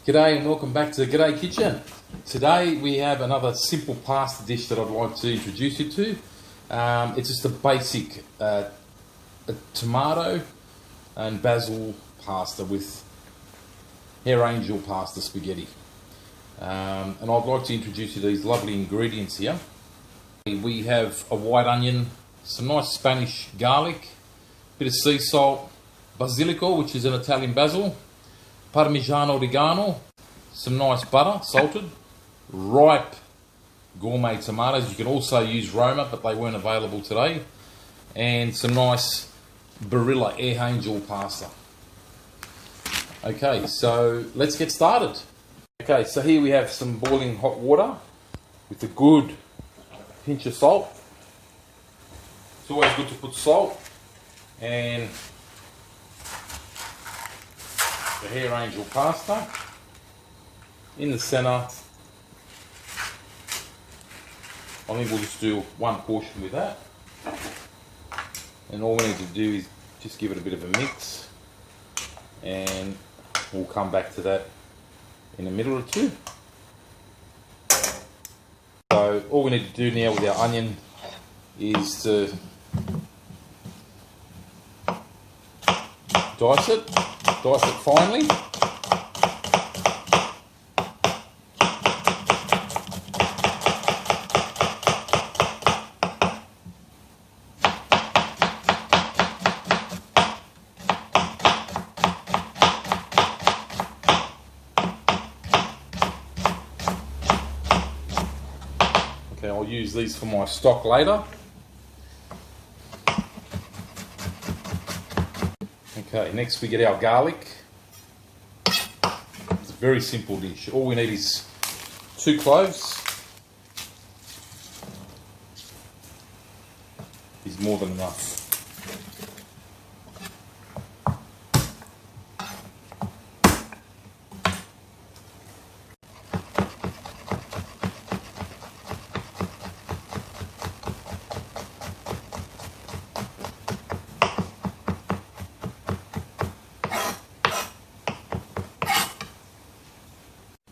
G'day and welcome back to the G'day Kitchen. Today we have another simple pasta dish that I'd like to introduce you to. It's just a basic a tomato and basil pasta with hair angel pasta spaghetti. And I'd like to introduce you to these lovely ingredients here. We have a white onion, some nice Spanish garlic, a bit of sea salt, basilico, which is an Italian basil, Parmigiano Reggiano, some nice butter, salted, ripe gourmet tomatoes. You can also use Roma, but they weren't available today, and some nice Barilla Air Angel pasta. Okay, so let's get started. Okay, so here we have some boiling hot water with a good pinch of salt. It's always good to put salt and the hair angel pasta in the centre. I think we'll just do one portion with that, and all we need to do is just give it a bit of a mix, and we'll come back to that in a minute or two. So all we need to do now with our onion is to dice it finely. Okay, I'll use these for my stock later. Okay, next we get our garlic. It's a very simple dish. All we need is 2 cloves. Is more than enough.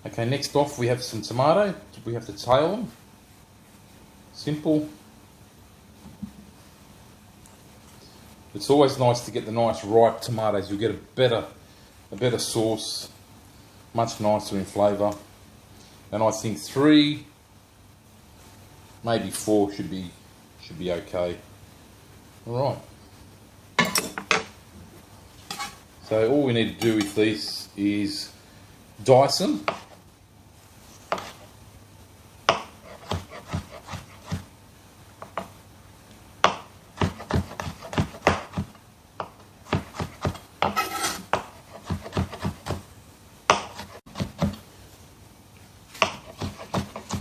Okay, next off we have some tomato. We have to tail them. Simple. It's always nice to get the nice ripe tomatoes. You'll get a better sauce, much nicer in flavour. And I think 3, maybe 4 should be okay. All right. So all we need to do with these is dice them.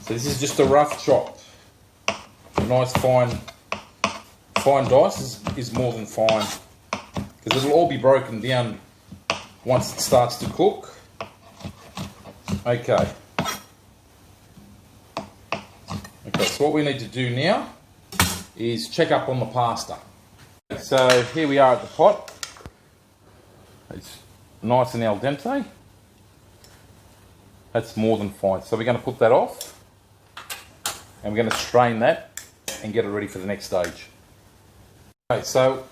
So this is just a rough chop. A nice fine dice is more than fine, because it'll all be broken down once it starts to cook. Okay. Okay, so what we need to do now is check up on the pasta. So here we are at the pot. It's nice and al dente. That's more than fine. So we're going to put that off, and we're going to strain that and get it ready for the next stage. Okay, so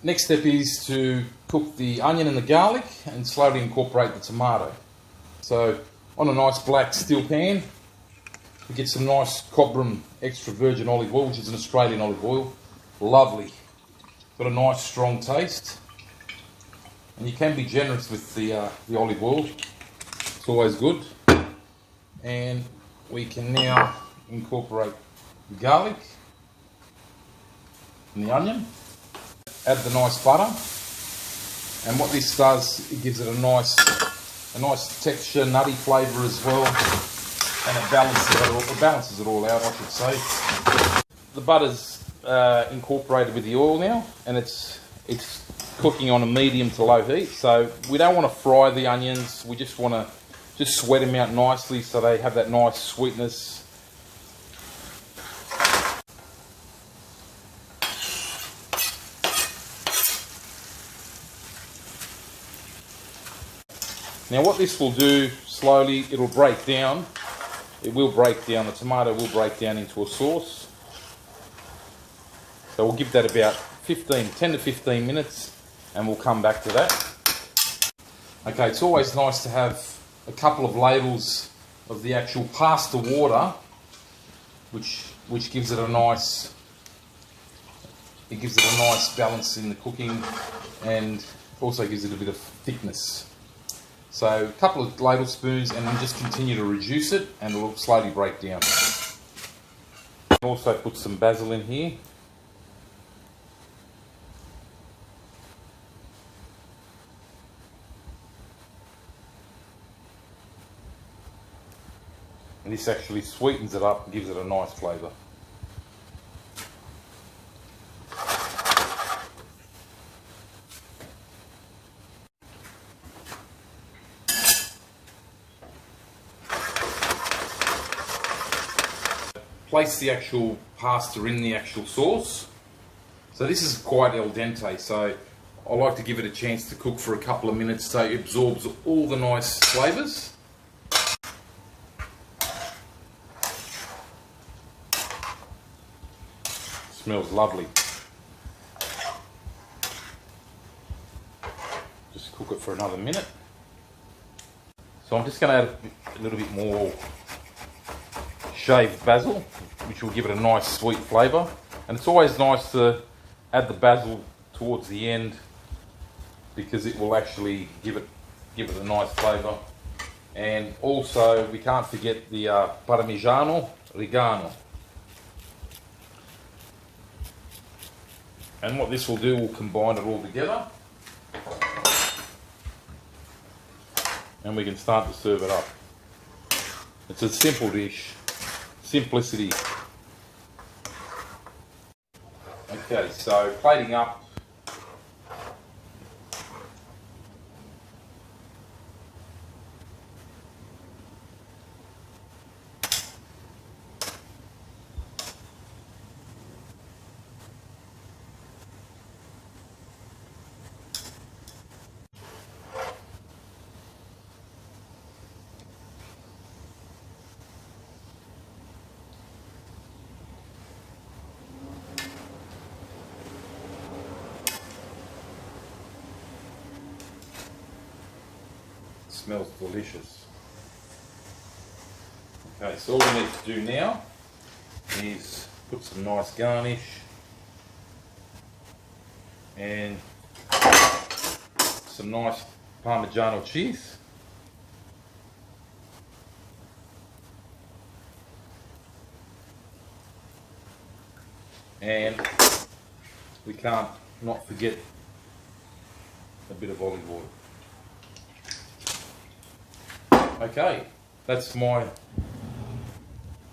next step is to cook the onion and the garlic and slowly incorporate the tomato. So on a nice black steel pan, we get some nice Cobram extra virgin olive oil, which is an Australian olive oil. Lovely. Got a nice strong taste. And you can be generous with the olive oil. It's always good. And we can now incorporate the garlic and the onion. Add the nice butter. And what this does, it gives it a nice texture, nutty flavour as well, and it balances it all out, I should say. The butter's incorporated with the oil now, and it's cooking on a medium to low heat. So we don't want to fry the onions. We just want to sweat them out nicely so they have that nice sweetness. Now what this will do, slowly, it'll break down. It will break down, the tomato will break down into a sauce. So we'll give that about 10 to 15 minutes and we'll come back to that. Okay, it's always nice to have a couple of ladles of the actual pasta water, which gives it a nice, balance in the cooking and also gives it a bit of thickness. So a couple of ladle spoons and then just continue to reduce it and it will slowly break down. Also put some basil in here. And this actually sweetens it up and gives it a nice flavour. Place the actual pasta in the actual sauce. So this is quite al dente, so I like to give it a chance to cook for a couple of minutes so it absorbs all the nice flavours. Smells lovely. Just cook it for another minute. So I'm just going to add a little bit more shaved basil, which will give it a nice sweet flavour. And it's always nice to add the basil towards the end because it will actually give it a nice flavour. And also we can't forget the Parmigiano Reggiano. And what this will do, will combine it all together. And we can start to serve it up. It's a simple dish. Simplicity. Okay, so plating up. Smells delicious. Okay, so all we need to do now is put some nice garnish and some nice Parmigiano cheese. And we can't not forget a bit of olive oil. Okay, that's my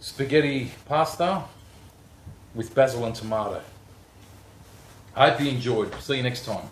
spaghetti pasta with basil and tomato. I hope you enjoyed. See you next time.